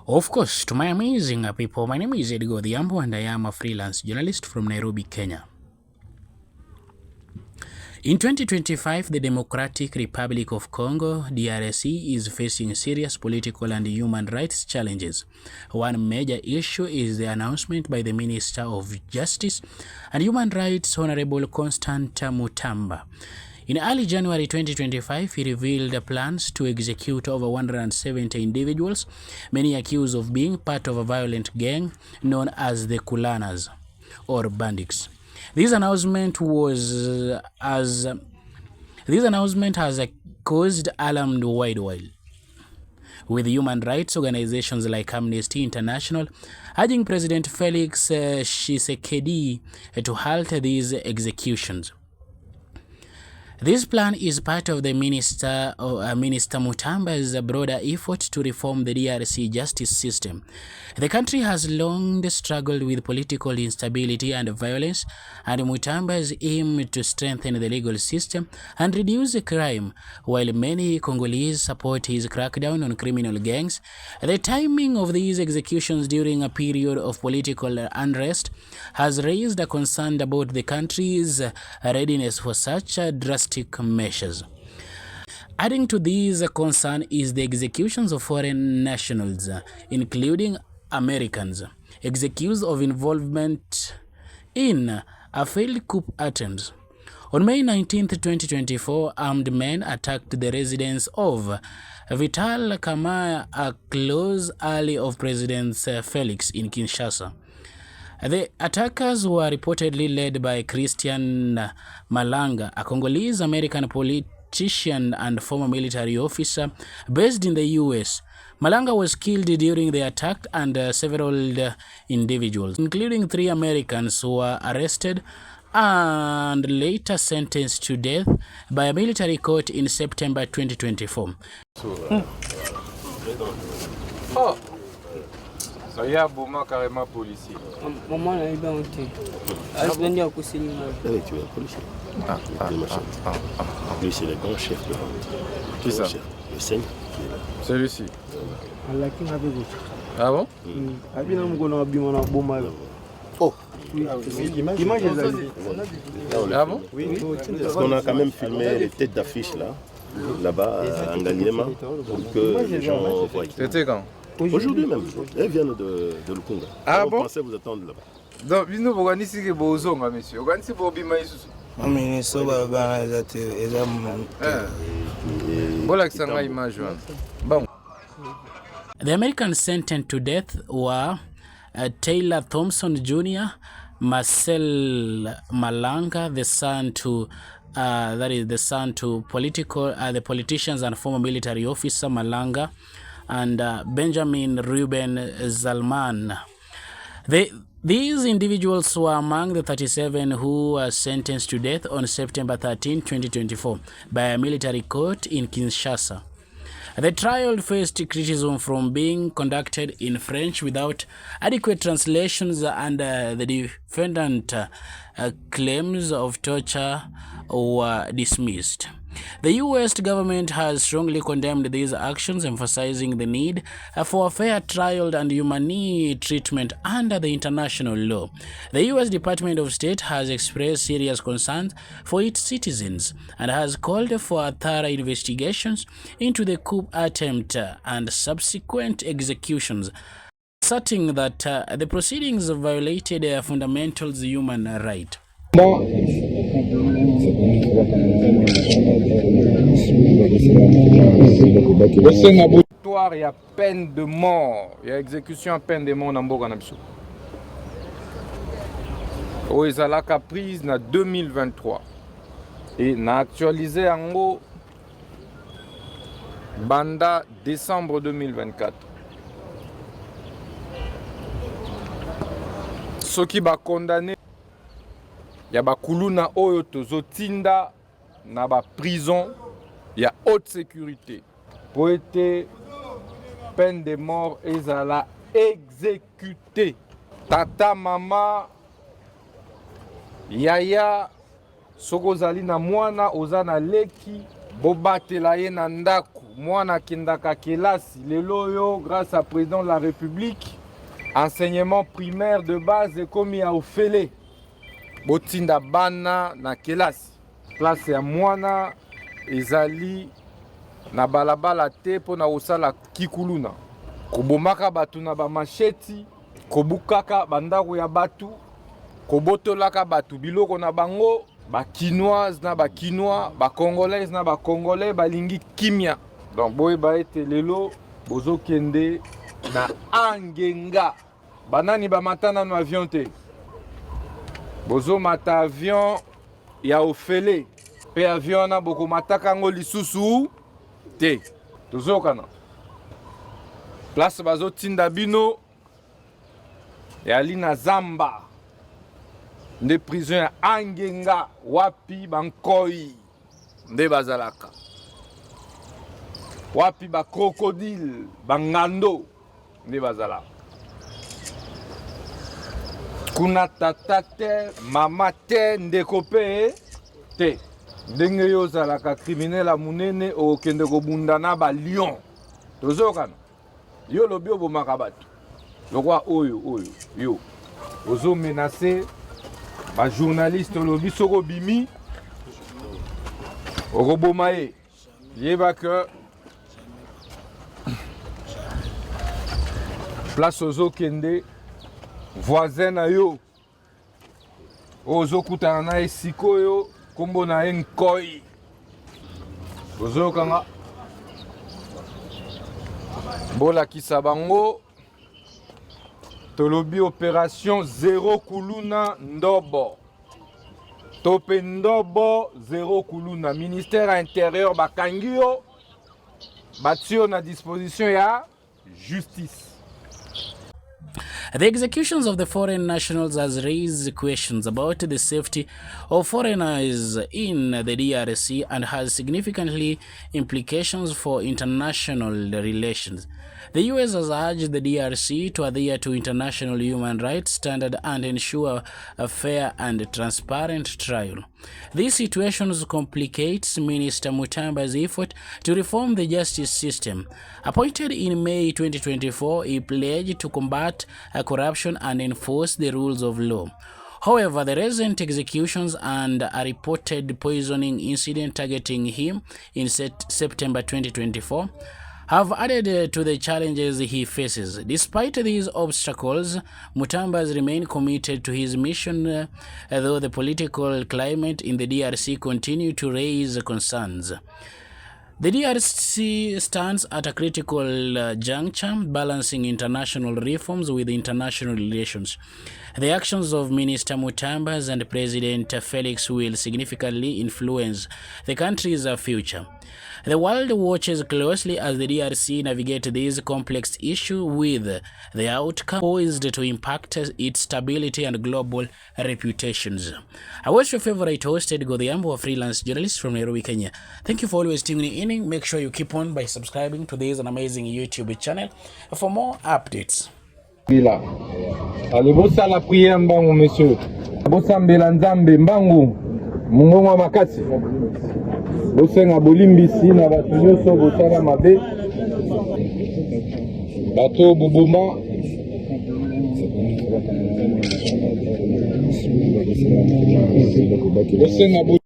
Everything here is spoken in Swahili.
Of course, to my amazing people, my name is Edgo Odhiambo and I am a freelance journalist from Nairobi, Kenya. In 2025, the Democratic Republic of Congo, DRC, is facing serious political and human rights challenges. One major issue is the announcement by the Minister of Justice and Human Rights, Honorable Constant Mutamba. In early January 2025, he revealed plans to execute over 170 individuals, many accused of being part of a violent gang known as the Kulanas or bandits. This announcement has caused alarm worldwide, with human rights organizations like Amnesty International urging President Felix Tshisekedi to halt these executions. This plan is part of the Minister Mutamba's broader effort to reform the DRC justice system. The country has long struggled with political instability and violence, and Mutamba's aim to strengthen the legal system and reduce crime. While many Congolese support his crackdown on criminal gangs, the timing of these executions during a period of political unrest has raised a concern about the country's readiness for such drastic measures. Adding to these concern is the executions of foreign nationals, including Americans, accused of involvement in a failed coup attempt. On May 19, 2024, armed men attacked the residence of Vital Kamerhe, a close ally of President Felix in Kinshasa. The attackers were reportedly led by Christian Malanga, a Congolese-American politician and former military officer based in the US. Malanga was killed during the attack, and several individuals, including 3 Americans, were arrested and later sentenced to death by a military court in September 2024. Ça y a beaucoup carrément policier. Maman a eu un thé. Elle vient de coucher. Oui, tu es un policier. Lui, c'est le grand chef de vente. Qui ça? Le Seigne. Celui-ci. Ah bon? Oh, l'image est ah bon? Oui. Parce qu'on a quand même filmé les têtes d'affiche là-bas, à Ngaliema, pour que les gens voient. C'était quand? Aujourd'hui même. Elles viennent de Lukunga. Ah on bon? pensait vous attendre là-bas. Donc, nous vous organisez que vous avez monsieur. Vous organisez pour bien ici. Bon. The Americans sentenced to death were Taylor Thompson Jr., Marcel Malanga, the son to the politicians and former military officer Malanga, and Benjamin Ruben Zalman. These individuals were among the 37 who were sentenced to death on September 13, 2024 by a military court in Kinshasa. The trial faced criticism from being conducted in French without adequate translations, and the defendant claims of torture were dismissed. The US government has strongly condemned these actions, emphasizing the need for a fair trial and humane treatment under the international law. The US Department of State has expressed serious concerns for its citizens and has called for thorough investigations into the coup attempt and subsequent executions, asserting that the proceedings violated fundamental human rights. Il y a peine de mort, il y a exécution à peine de mort dans Mboka Nabiso. Oui, ça l'a prise en 2023 et n'a actualisé en haut banda décembre 2024. Ce qui va condamner, il y a Kuluna Oyo Tozotinda na ba prison, il y a haute sécurité. Pour être peine de mort, ils allaient exécuter. tata mama yaya soko zali na mwana oza na leki bobatela ye na ndaku mwana kendaka kelasi lelo yo grâce à président de la République enseignement primaire de base ekomi ya ofele botinda bana na kelasi place ya mwana ezali na balabala te mpo na kosala kikuluna kobomaka batu na bamasheti kobukaka bandako ya batu kobotolaka batu biloko na bango bakinoise na bakinois bakongolaise na bakongolais balingi kimia donc boyeba ete lelo bozokende na angenga banani bamata nano avion te bozomata avion ya ofele pe avion wana bokomataka yango lisusu te tozokana place bazotinda bino yali na zamba nde prison ya angenga wapi bankoi nde bazalaka wapi ba crocodile bangando nde bazalaka kuna tata te mama te ndeko pe te ndenge yo ozalaka criminel ya munene okende kobunda na balion tozokana yo lobi obomaka bato lokwa oyo yo ozomenase bajournaliste olobi soko bimi okoboma ye yeba ke place ozokende voisin na yo ozokutana na ye sikoyo kombo na ye nkoi ozokanga bolakisa bango tolobi opération zéro kuluna ndobo tope ndobo zéro kuluna ministère intérieur bakangi yo batio na disposition ya justice. The executions of the foreign nationals has raised questions about the safety of foreigners in the DRC and has significantly implications for international relations. The US has urged the DRC to adhere to international human rights standards and ensure a fair and transparent trial. These situations complicates Minister Mutamba's effort to reform the justice system. Appointed in May 2024, he pledged to combat corruption and enforce the rules of law. However, the recent executions and a reported poisoning incident targeting him in September 2024 have added to the challenges he faces. Despite these obstacles, Mutamba has remained committed to his mission, though the political climate in the DRC continue to raise concerns. The DRC stands at a critical juncture, balancing international reforms with international relations. The actions of Minister Mutamba and President Felix will significantly influence the country's future. The world watches closely as the DRC navigate this complex issue, with the outcome poised to impact its stability and global reputations. I was your favorite host, Edgo Dhiambo, a freelance journalist from Nairobi, Kenya. Thank you for always tuning in. Make sure you keep on by subscribing to this amazing YouTube channel for more updates. Bila. Alibosa la prière mbangu monsieur. Bosa mbela nzambe mbangu. Mungongo makasi. Bosenga bolimbisi na batu nyonso bosala mabe. Bato bubuma. Bosenga